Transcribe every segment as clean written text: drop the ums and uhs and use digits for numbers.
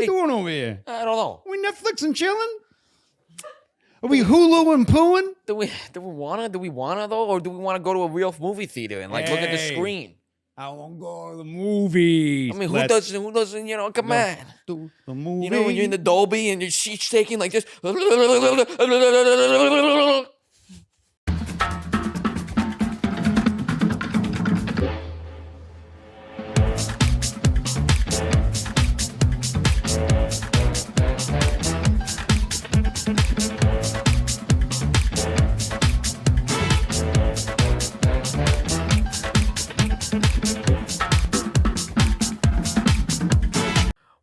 we doing over here? I don't know. Are we Netflix and chilling? Are we Hulu and pooing? Do we wanna though, or do we want to go to a real movie theater and like look at the screen? I want to go to the movies. I mean, who doesn't, you know, come on. To the movie. You know, when you're in the Dolby and your seat's taking like this.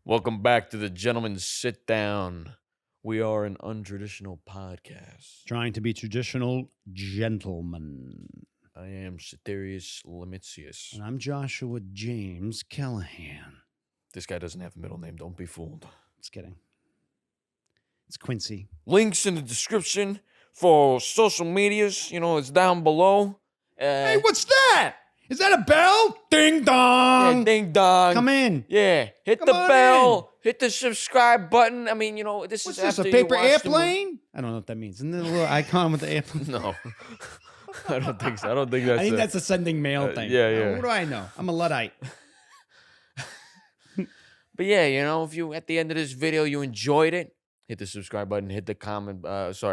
Welcome back to the Gentleman's Sit Down. We are an untraditional podcast. Trying to be traditional gentlemen. I am Ceterius Limitius. And I'm Joshua James Callahan. This guy doesn't have a middle name. Don't be fooled. Just kidding. It's Quincy. Links in the description for social medias. You know, it's down below. Hey, what's that? Is that a bell? Ding dong. Yeah, ding dong. Come in. Yeah, hit Come the on bell. Hit the subscribe button. I mean, you know, this What's is this, after a paper you watch airplane? I don't know what that means. Isn't there a little icon with the airplane? No, I don't think so. I don't think that's. I think that's a sending mail thing. Yeah. What do I know? I'm a Luddite. But yeah, you know, if you at the end of this video you enjoyed it, hit the subscribe button, hit the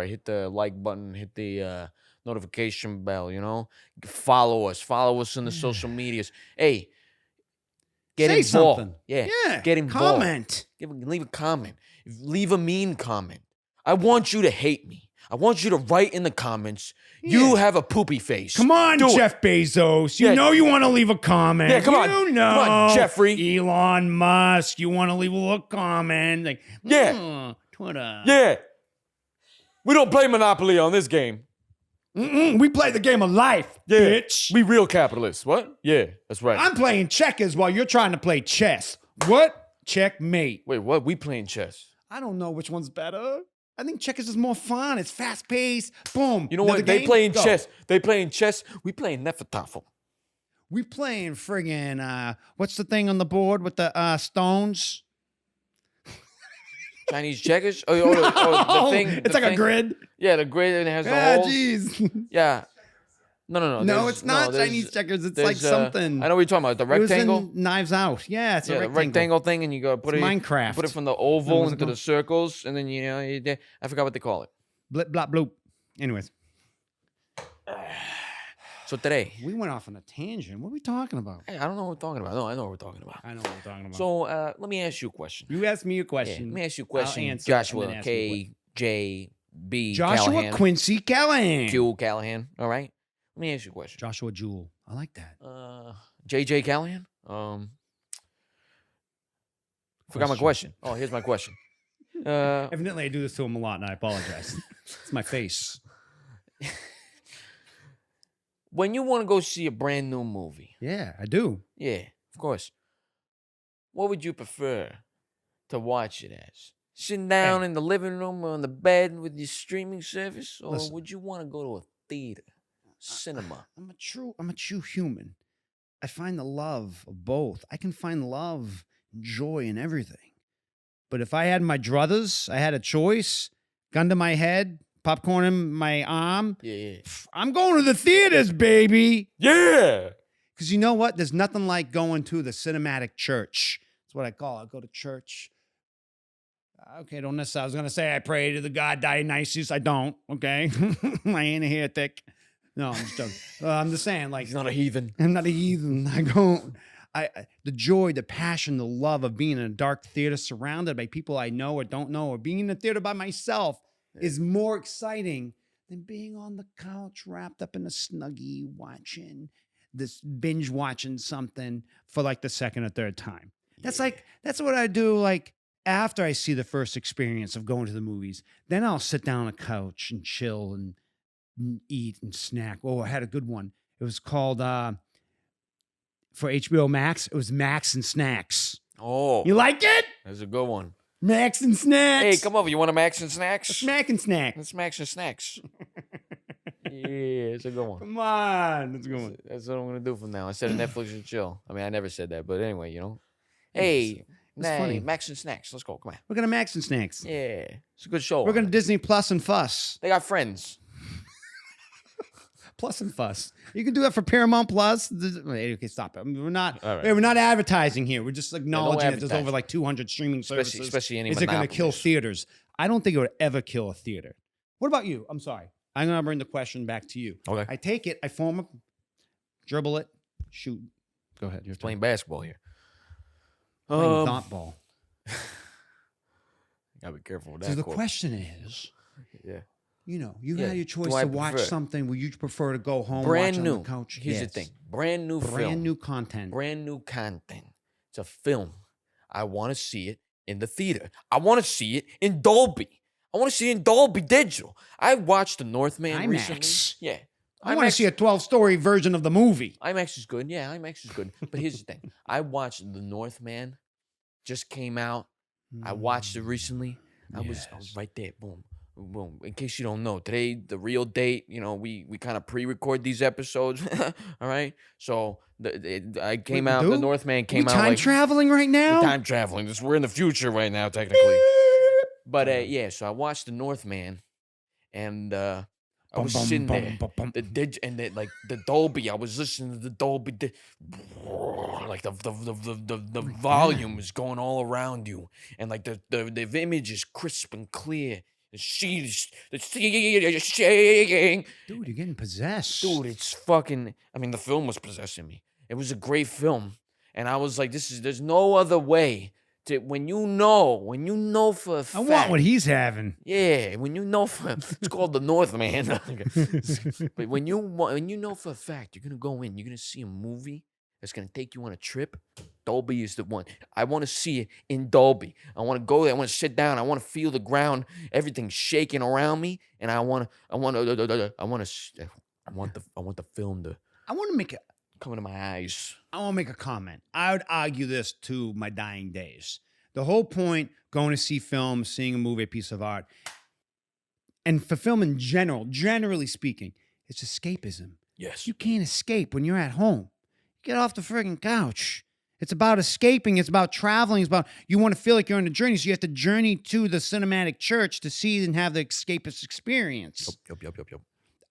hit the like button, hit the notification bell. You know, follow us on the social medias. Hey, get Say involved. something. Yeah, get involved. Comment. Leave a comment. Leave a mean comment. I want you to hate me. I want you to write in the comments, you have a poopy face. Come on, Jeff Bezos. You know you want to leave a comment. Yeah, come on. You know. Come on, Jeffrey. Elon Musk. You want to leave a little comment. Like, Twitter. Yeah. We don't play Monopoly on this game. We play the game of life, bitch. We real capitalists. What? Yeah, that's right. I'm playing checkers while you're trying to play chess. What? Checkmate. Wait, what? We playing chess. I don't know which one's better. I think checkers is more fun. It's fast paced. Boom. You know what? They playing chess. They playing chess. We playing Nefertafel. We playing friggin' what's the thing on the board with the stones? Chinese checkers? The thing. It's like a grid. Yeah, the grid and it has the holes. Jeez. Yeah. No. No, it's not Chinese checkers. It's like something. I know what you're talking about. The rectangle. It was in Knives Out. Yeah, it's a rectangle. The rectangle thing, and you go put it Minecraft. Put it from the oval into the circles, and then I forgot what they call it. Blip, blop, bloop. Anyways. So today we went off on a tangent. What are we talking about? Hey, I don't know what we're talking about. No, I know what we're talking about. I know what we're talking about. So let me ask you a question. You ask me a question. Yeah, let me ask you a question. I'll answer Joshua KJB Joshua Callahan. Quincy Callahan. Q Callahan. All right. Let me ask you a question. Joshua Jewell. I like that. JJ Callahan. Forgot my question. Oh, here's my question. Evidently, I do this to him a lot, and I apologize. It's my face. When you want to go see a brand new movie. Yeah, I do. Yeah, of course. What would you prefer to watch it as? Sitting down in the living room or on the bed with your streaming service? Or would you want to go to a theater? Cinema. I'm a true human. I find the love of both. I can find love and joy in everything. But if I had my druthers, I had a choice, gun to my head, popcorn in my arm. Yeah. I'm going to the theaters, baby. Yeah. Because you know what? There's nothing like going to the cinematic church. That's what I call it. I go to church. Okay, don't necessarily. I was going to say I pray to the God Dionysius. I don't, okay? I ain't a heretic. No, I'm just joking. I'm just saying, like. He's not a heathen. I'm not a heathen. The joy, the passion, the love of being in a dark theater surrounded by people I know or don't know, or being in a theater by myself is more exciting than being on the couch wrapped up in a Snuggie binge watching something for like the second or third time. That's what I do like after I see the first experience of going to the movies. Then I'll sit down on a couch and chill and eat and snack. Oh, I had a good one. It was called for HBO Max. It was Max and Snacks. Oh, you like it? That's a good one. Max and Snacks. Hey, come over. You want a Max and Snacks? A Smack and Snack. Let's Max and Snacks. Yeah, it's a good one. Come on. That's a good one. That's what I'm going to do from now. Instead of Netflix and chill. I mean, I never said that, but anyway, you know. Hey, It's funny. Max and Snacks. Let's go. Come on. We're gonna Max and Snacks. Yeah, it's a good show. We're gonna Disney Plus and Fuss. They got Friends. Plus and Fuss. You can do that for Paramount Plus. Okay, stop it. I mean, we're not. All right. We're not advertising here. We're just acknowledging that there's advertising. over like 200 streaming services. Especially any Is it going to kill monopolies. theaters? I don't think it would ever kill a theater. What about you? I'm sorry. I'm going to bring the question back to you. Okay. I take it. I form a dribble it, shoot. Go ahead. You're Playing basketball here. playing thought ball. Gotta be careful with So that. the quote. question is, Yeah. you know, you Yeah. had your choice Do I to watch prefer- something. Would you prefer to go home, Brand watch new. on the couch? Here's Yes. the thing. Brand new film. Brand new content. Brand new content. It's a film. I want to see it in the theater. I want to see it in Dolby. I want to see it in Dolby Digital. I watched The Northman IMAX. recently. Yeah. I want to see a 12-story version of the movie. IMAX is good. Yeah, IMAX is good. But here's the thing. I watched The Northman. Just came out. I watched it recently. I was right there. Boom. Boom. In case you don't know, today, the real date, you know, we kind of pre-record these episodes. All right. So I came out, The Northman came We out time like traveling right now? time traveling. We're in the future right now, technically. But yeah, so I watched The Northman, and I was sitting there. The Dolby. I was listening to the Dolby. Like the volume is going all around you, and like the image is crisp and clear. The sheet is shaking. Dude, you're getting possessed. Dude, it's fucking. I mean, the film was possessing me. It was a great film, and I was like, there's no other way to when you know for a fact. I want what he's having. Yeah, when you know for it's called The Northman. But when you know for a fact you're gonna go in, you're gonna see a movie that's gonna take you on a trip. Dolby is the one. I want to see it in Dolby. I want to go there. I want to sit down. I want to feel the ground, everything shaking around me, and I want the film to I want to make a come into my eyes. I want to make a comment. I would argue this to my dying days. The whole point going to see film, seeing a movie, a piece of art, and for film in general, generally speaking, it's escapism. Yes. You can't escape when you're at home. Get off the friggin' couch. It's about escaping. It's about traveling. It's about you want to feel like you're on a journey, so you have to journey to the cinematic church to see and have the escapist experience. Yup.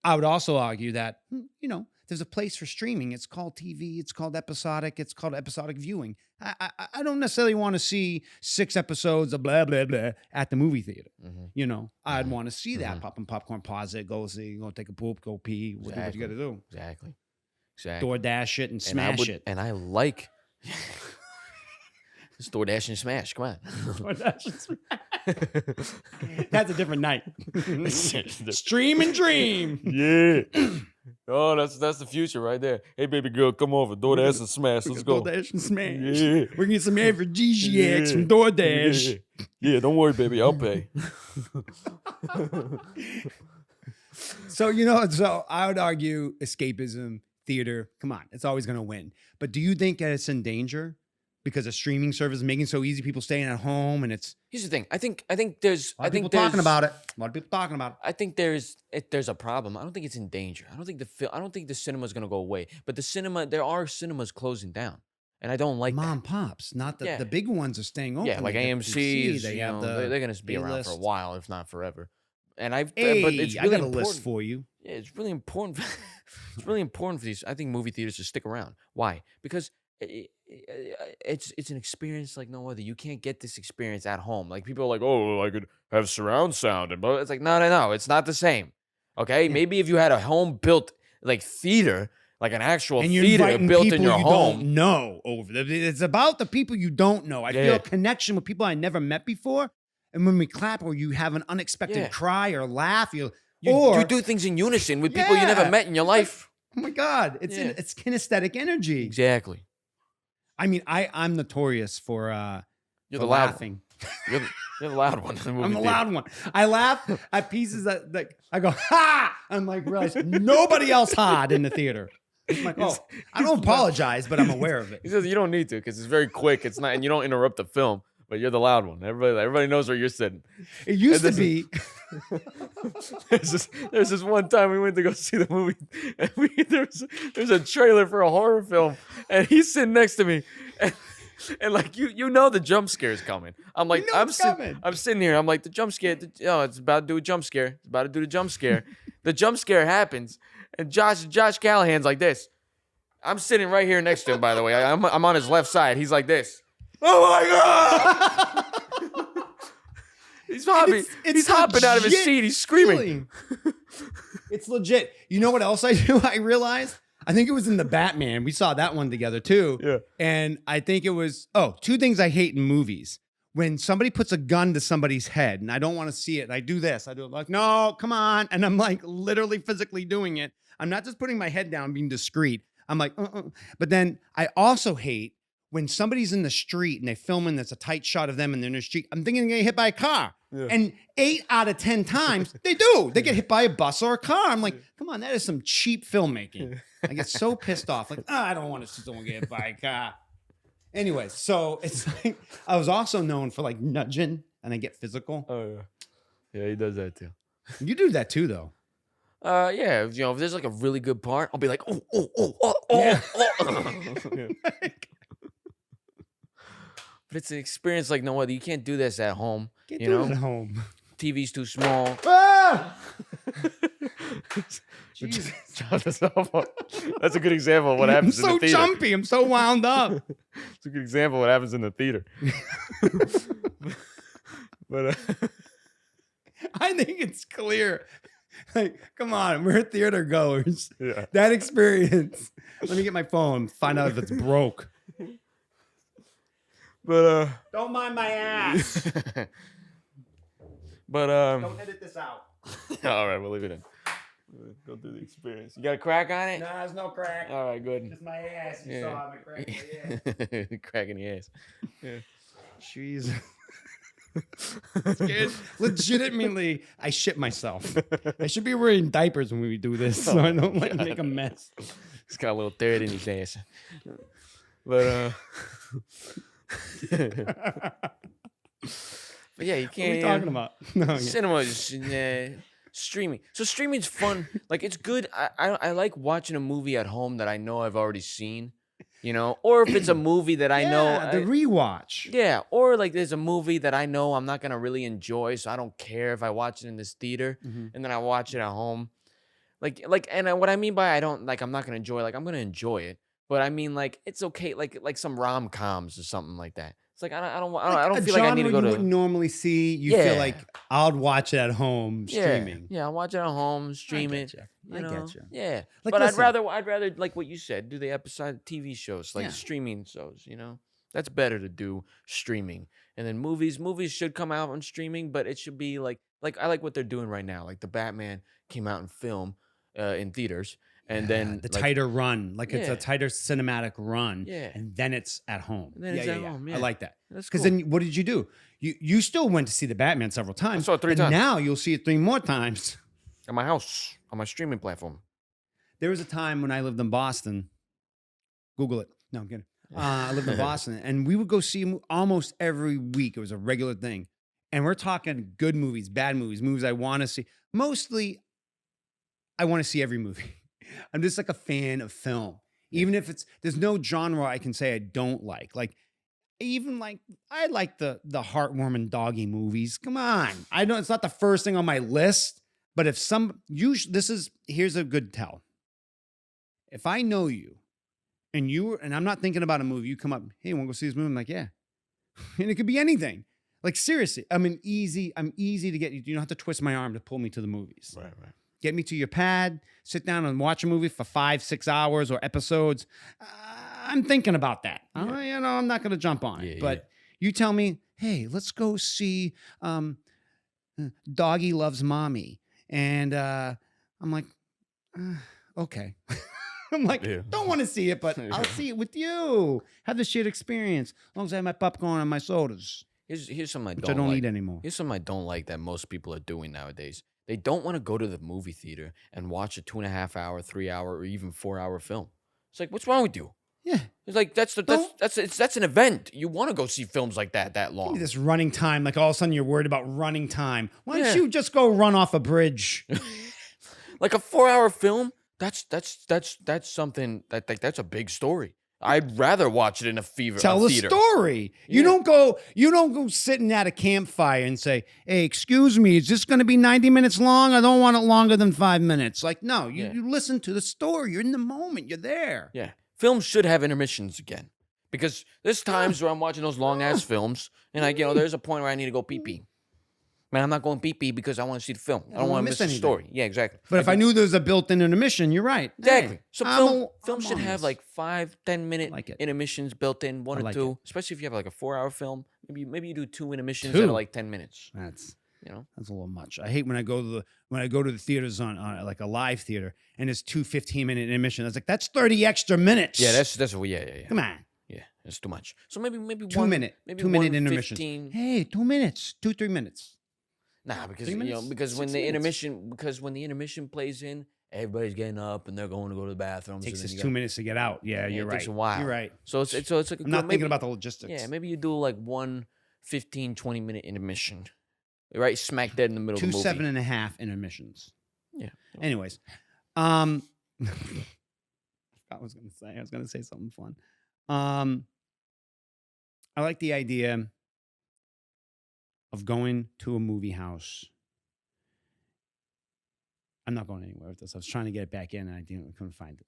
I would also argue that, you know, there's a place for streaming. It's called TV. It's called episodic. It's called episodic viewing. I don't necessarily want to see 6 episodes of blah, blah, blah at the movie theater. Mm-hmm. You know, I'd want to see that. Popping popcorn, pause it, go see, go take a poop, go pee, do what you got to do. Exactly. DoorDash it and smash it. And I like it's DoorDash and smash. Come on. DoorDash and smash. That's a different night. Stream and dream. Yeah. Oh, that's the future right there. Hey, baby girl, come over. DoorDash and smash. Let's go. DoorDash and smash. Yeah. We're getting some aphrodisiacs from DoorDash. Yeah, don't worry, baby. I'll pay. So, you know, so I would argue escapism, theater, come on, it's always going to win. But do you think that it's in danger because a streaming service is making it so easy, people staying at home, and it's Here's the thing. I think there's a lot of people talking about it. A lot of people talking about it. I think there's a problem. I don't think it's in danger. I don't think the cinema is gonna go away. But there are cinemas closing down, and I don't like Mom that. pops, not the Yeah. the big ones are staying open. Yeah, like They got AMC's. they You have know, they're gonna be around for a A-list. while, if not forever. And but it's Hey, really I got a important. list for you. Yeah, it's really important. It's really important for these. I think movie theaters to stick around. Why? Because it's an experience like no other. You can't get this experience at home. Like people are like, oh, I could have surround sound, and but it's like no, it's not the same. Okay, Yeah. maybe if you had a home built like theater, like an actual And you're theater inviting built people in your you home. don't know over there. It's about the people you don't know. I feel Yeah. a connection with people I never met before. And when we clap or you have an unexpected Yeah. cry or laugh, You or do things in unison with people you never Yeah. met in your life. oh my God, Yeah. it's kinesthetic energy. Exactly. I mean, I'm notorious for You're for the loud laughing. one. You're the loud one. in the movie I'm the theater. loud one. I laugh at pieces that I go, ha! I'm like, realize nobody else had in the theater. I'm like, oh, I don't apologize, but I'm aware of it. He says you don't need to because it's very quick. It's not, and you don't interrupt the film. But you're the loud one. Everybody knows where you're sitting. It used to And be. there's this one time we went to go see the movie, and there's a trailer for a horror film, and he's sitting next to me, And like you know the jump scare is coming. I'm like, know it's coming. I'm sitting here. I'm like, the jump scare. It's about to do a jump scare. It's about to do the jump scare. The jump scare happens, and Josh Callahan's like this. I'm sitting right here next to him. By the way, I'm on his left side. He's like this. Oh my god! He's hopping. He's hopping out of his seat. He's screaming. It's legit. You know what else I do? I realized. I think it was in the Batman. We saw that one together too. Yeah. And I think it was, two things I hate in movies. When somebody puts a gun to somebody's head and I don't want to see it, I do this. I do it like, no, come on. And I'm like literally physically doing it. I'm not just putting my head down, being discreet. I'm like, But then I also hate when somebody's in the street and they film and there's a tight shot of them and they're in the street. I'm thinking they're gonna get hit by a car. Yeah. And 8 out of 10 times they do. They get hit by a bus or a car. I'm like, come on, that is some cheap filmmaking. I get so pissed off. Like, I don't want to see someone get hit by a car. Anyways, so it's like I was also known for like nudging and I get physical. Oh yeah. Yeah, he does that too. You do that too though. Yeah, if there's like a really good part, I'll be like, Yeah. Yeah. But it's an experience like no other. You can't do this at home. Can't do it at home. TV's too small. Ah! Jesus. That's a good example of what happens in the theater. I'm so jumpy. I'm so wound up. It's a good example of what happens in the theater. But I think it's clear. Like, come on, we're theater goers. Yeah. That experience. Let me get my phone, find out if it's broke. But don't mind my ass. But don't edit this out. All right, we'll leave it in. Go through the experience. You got a crack on it? No, there's no crack. All right, good. Just my ass. You saw my crack in my ass. Crack in the ass. Yeah. Jesus. Legitimately, I shit myself. I should be wearing diapers when we do this, so I don't like make a mess. He's got a little thread in his ass. But but yeah, you can't. What are we talking about? No, cinema is streaming. So streaming's fun. Like it's good. I like watching a movie at home that I know I've already seen. Or if it's a movie that I know the rewatch. Yeah, or like there's a movie that I know I'm not gonna really enjoy, so I don't care if I watch it in this theater and then I watch it at home. What I mean by I'm not gonna enjoy, like I'm gonna enjoy it, but I mean like it's okay, like some rom-coms or something like that. It's like I don't feel like I need to go to. You wouldn't normally see. You feel like I'll watch it at home streaming. Yeah, I'll watch it at home streaming. I get you. Yeah, like, but listen, I'd rather like what you said, do the episodic TV shows, like streaming shows. That's better to do streaming. And then movies should come out on streaming, but it should be like I like what they're doing right now. Like the Batman came out in film in theaters. And then the tighter run, like it's a tighter cinematic run, and then it's at home. And then it's at home. Yeah. I like that. That's because cool. then what did you do? You still went to see the Batman several times. I saw it 3 times. Now you'll see it 3 more times at my house on my streaming platform. There was a time when I lived in Boston. Google it. No, I'm kidding. I lived in Boston, and we would go see almost every week. It was a regular thing, and we're talking good movies, bad movies, movies I want to see. Mostly, I want to see every movie. I'm just like a fan of film. Even if there's no genre I can say I don't like. Like, even like, I like the heartwarming doggy movies. Come on. I know it's not the first thing on my list, but if here's a good tell. If I know you and I'm not thinking about a movie, you come up, hey, want to go see this movie? I'm like, yeah. And it could be anything. Like, seriously, I'm easy to get. You don't have to twist my arm to pull me to the movies. Right. Get me to your pad, sit down and watch a movie for 5-6 hours or episodes. I'm thinking about that. Yeah. I'm not going to jump on it. But you tell me, hey, let's go see Doggy Loves Mommy. And I'm like, okay. I'm like, don't want to see it, but I'll see it with you. Have the shit experience. As long as I have my popcorn and my sodas. Here's something I don't eat anymore. Here's something I don't like that most people are doing nowadays. They don't want to go to the movie theater and watch a 2.5 hour, 3 hour, or even 4 hour film. It's like, what's wrong with you? Yeah. It's like that's an event. You want to go see films like that long. Give me this running time, like all of a sudden you're worried about running time. Why don't you just go run off a bridge? Like a 4 hour film, that's something that's a big story. I'd rather watch it in a Tell the theater. story. You don't go sitting at a campfire and say, "Hey, excuse me, is this going to be 90 minutes long? I don't want it longer than 5 minutes." Like, no, you listen to the story. You're in the moment. You're there. Yeah. Films should have intermissions again. Because there's times where I'm watching those long ass films and there's a point where I need to go pee pee. Man, I'm not going pee pee because I want to see the film. I don't want to miss the story. Yeah, exactly. But if I knew there was a built-in intermission, you're right. Exactly. Hey, So films should have like 5-10 minute intermissions built in, one or two. Especially if you have like a 4-hour film. Maybe you do 2 intermissions that are like 10 minutes. That's a little much. I hate when I go to the theaters on like a live theater and it's 2 15-minute intermissions. I was like, that's 30 extra minutes. Yeah, that's Come on. Yeah, it's too much. So maybe 2 minute intermission. Hey, 2 minutes, 2-3 minutes. Nah, because when the intermission plays in, everybody's getting up and they're going to go to the bathroom. It takes us 2 minutes to get out. Yeah, you're right. It takes a while. You're right. So it's like I'm not thinking about the logistics. Yeah, maybe you do like 1 15-20 minute intermission, right? Smack dead in the middle of the movie. 7.5 intermissions. Yeah. Anyways, I was gonna say something fun. I like the idea of going to a movie house. I'm not going anywhere with this. I was trying to get it back in and I couldn't find it.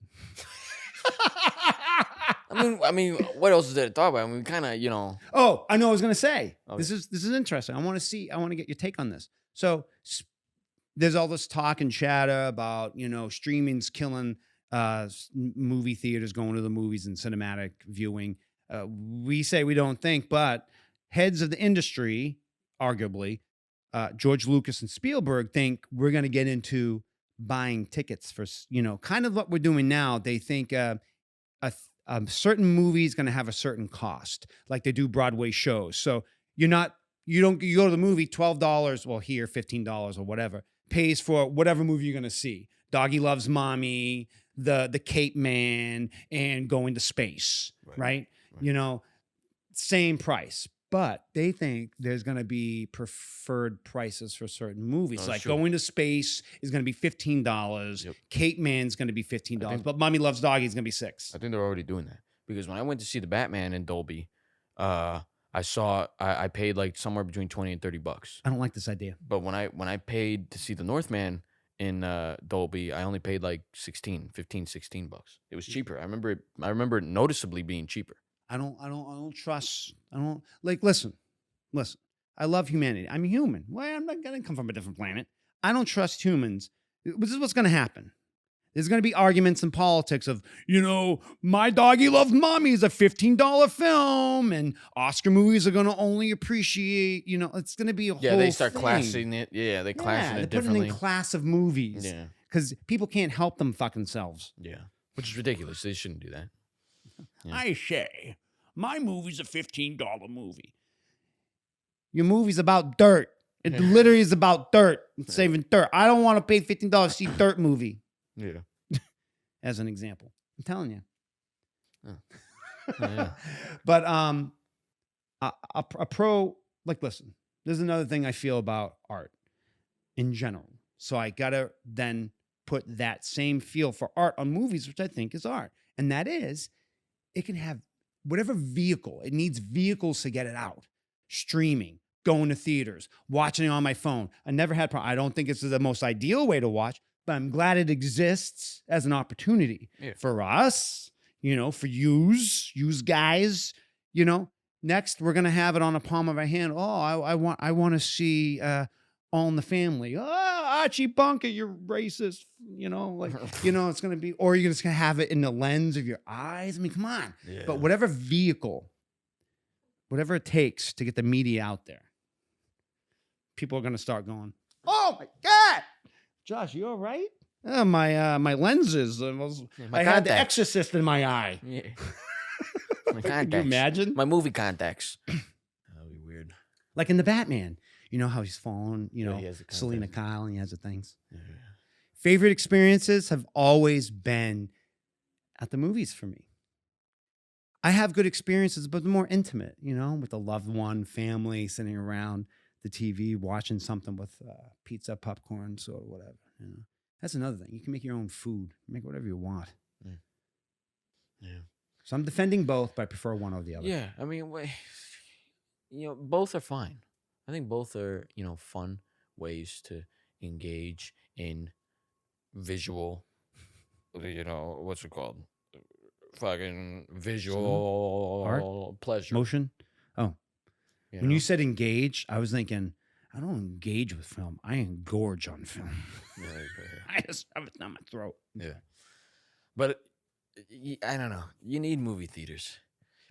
I mean, what else is there to talk about? I mean, kind of, Oh, I know what I was going to say. Okay. This is interesting. I want to get your take on this. So there's all this talk and chatter about, streaming's killing movie theaters, going to the movies and cinematic viewing. We say we don't think, but heads of the industry, arguably, George Lucas and Spielberg think we're going to get into buying tickets for, kind of what we're doing now. They think a certain movie is going to have a certain cost, like they do Broadway shows. So you go to the movie, $12, well, here, $15 or whatever, pays for whatever movie you're going to see. Doggy Loves Mommy, the Cape Man, and Going to Space, right? Same price. But they think there's going to be preferred prices for certain movies. Like Going to Space is going to be $15. Yep. Cape Man's going to be $15. But Mommy Loves Doggy is going to be $6. I think they're already doing that. Because when I went to see the Batman in Dolby, I paid like somewhere between $20 and $30. I don't like this idea. But when I paid to see the Northman in Dolby, I only paid like $16 It was cheaper. I remember it noticeably being cheaper. I don't trust. Listen. I love humanity. I'm human. Well, I'm not going to come from a different planet. I don't trust humans. This is what's going to happen. There's going to be arguments in politics of, My Doggy Loves Mommy is a $15 film, and Oscar movies are going to only appreciate, it's going to be a whole thing. Yeah, they start classing it. Yeah, they classing it differently. They put it in class of movies. Yeah. Because people can't help them fucking selves. Yeah. Which is ridiculous. They shouldn't do that. Yeah. I say, my movie's a $15 movie. Your movie's about dirt. It literally is about dirt. It's saving dirt. I don't want to pay $15 to see dirt movie. Yeah. As an example. I'm telling you. Oh. Yeah. But a pro, listen, there's another thing I feel about art in general. So I got to then put that same feel for art on movies, which I think is art. And that is, it can have whatever vehicle. It needs vehicles to get it out. Streaming, going to theaters, watching it on my phone. I never had I don't think it's the most ideal way to watch, but I'm glad it exists as an opportunity for us, for yous guys, Next, we're going to have it on the palm of our hand. Oh, I want to see All in the Family. Oh, Archie Bunker, you're racist. It's going to be, or you're just going to have it in the lens of your eyes. I mean, come on. Yeah. But whatever vehicle, whatever it takes to get the media out there, people are going to start going, oh my God, Josh, you all right? My lenses. I had the Exorcist in my eye. Yeah. My contacts. Can you imagine? My movie contacts. That'd be weird. Like in the Batman. You know how he's fallen, he has Selena Kyle, and he has the things. Yeah. Favorite experiences have always been at the movies for me. I have good experiences, but they're more intimate, with a loved one, family, sitting around the TV, watching something with pizza, popcorn, so whatever. That's another thing. You can make your own food. Make whatever you want. Yeah. So I'm defending both, but I prefer one over the other. Yeah, I mean, both are fine. I think both are, fun ways to engage in visual, what's it called? Fucking Cinema? Art? visual pleasure. Motion? Oh, You when know? you said engage, I was thinking, I don't engage with film. I engorge on film. I just have it down my throat. Yeah. But I don't know. You need movie theaters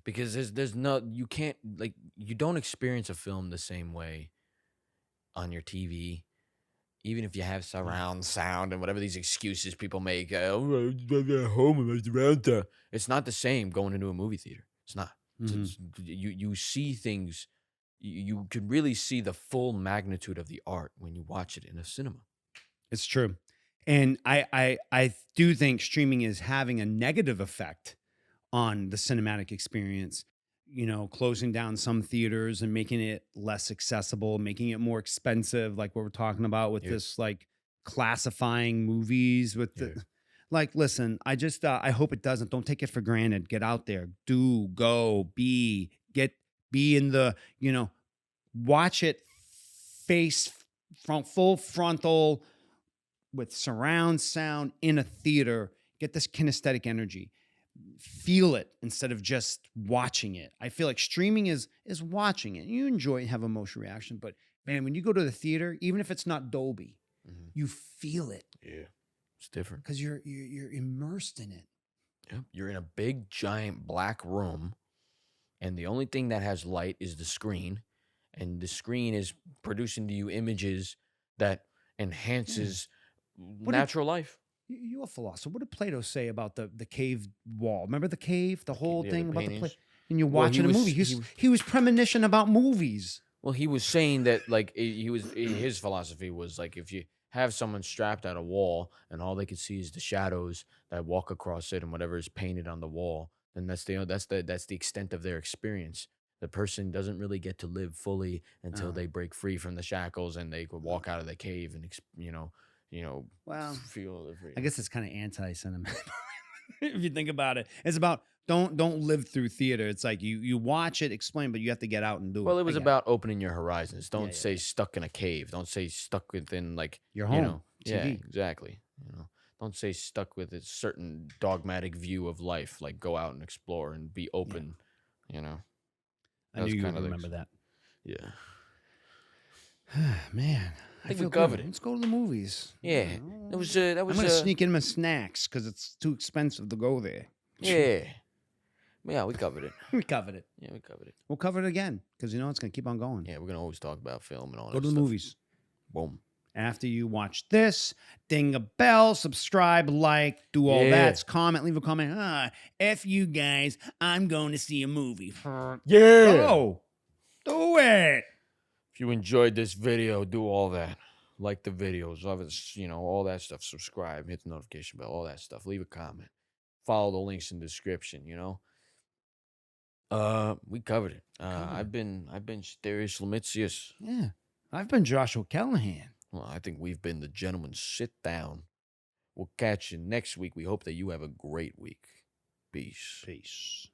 because there's no, you can't, like, you don't experience a film the same way on your TV. Even if you have surround sound and whatever these excuses people make, oh, I'm at home and surround sound. It's not the same going into a movie theater. It's not. You see things. You could really see the full magnitude of the art when you watch it in a cinema. It's true. And I do think streaming is having a negative effect on the cinematic experience, closing down some theaters and making it less accessible, making it more expensive, like what we're talking about with this, like, classifying movies with the, like, listen, I hope it doesn't. Don't take it for granted. Get out there, be in the, watch it face from full frontal with surround sound in a theater. Get this kinesthetic energy. Feel it instead of just watching it. I feel like streaming is watching it. You enjoy it, have emotional reaction, but man, when you go to the theater, even if it's not Dolby, you feel it. Yeah, it's different because you're immersed in it. Yeah, you're in a big giant black room, and the only thing that has light is the screen, and the screen is producing to you images that enhances natural life. You're a philosopher. What did Plato say about the cave wall? Remember the cave, the whole thing about the play. And you're watching a movie. He was premonition about movies. Well, he was saying that, like, his philosophy was like, if you have someone strapped at a wall and all they can see is the shadows that walk across it and whatever is painted on the wall, then that's the extent of their experience. The person doesn't really get to live fully until they break free from the shackles and they could walk out of the cave and well, feel the freedom. I guess it's kind of anti-sentiment if you think about it. It's about don't live through theater. It's like you watch it, explain, but you have to get out and do it. Well, it was about opening your horizons. Don't say stuck in a cave. Don't say stuck within, like, your home. Yeah, exactly. Don't say stuck with a certain dogmatic view of life. Like, go out and explore and be open. I knew you would remember that. Yeah. Man, I think we covered it. Let's go to the movies. Yeah, that was. I'm gonna sneak in my snacks because it's too expensive to go there. Yeah, we covered it. We covered it. Yeah, we covered it. We'll cover it again because it's gonna keep on going. Yeah, we're gonna always talk about film and all that. Go to the movies. Boom. After you watch this, ding a bell, subscribe, like, do all that. Comment, leave a comment. F you guys, I'm going to see a movie. Yeah. Go. Do it. If you enjoyed this video, do all that. Like the videos, love it, all that stuff. Subscribe, hit the notification bell, all that stuff. Leave a comment. Follow the links in the description, we covered it. I've been Sterius Lemitius. Yeah. I've been Joshua Callahan. Well, I think we've been the gentlemen. Sit down. We'll catch you next week. We hope that you have a great week. Peace. Peace.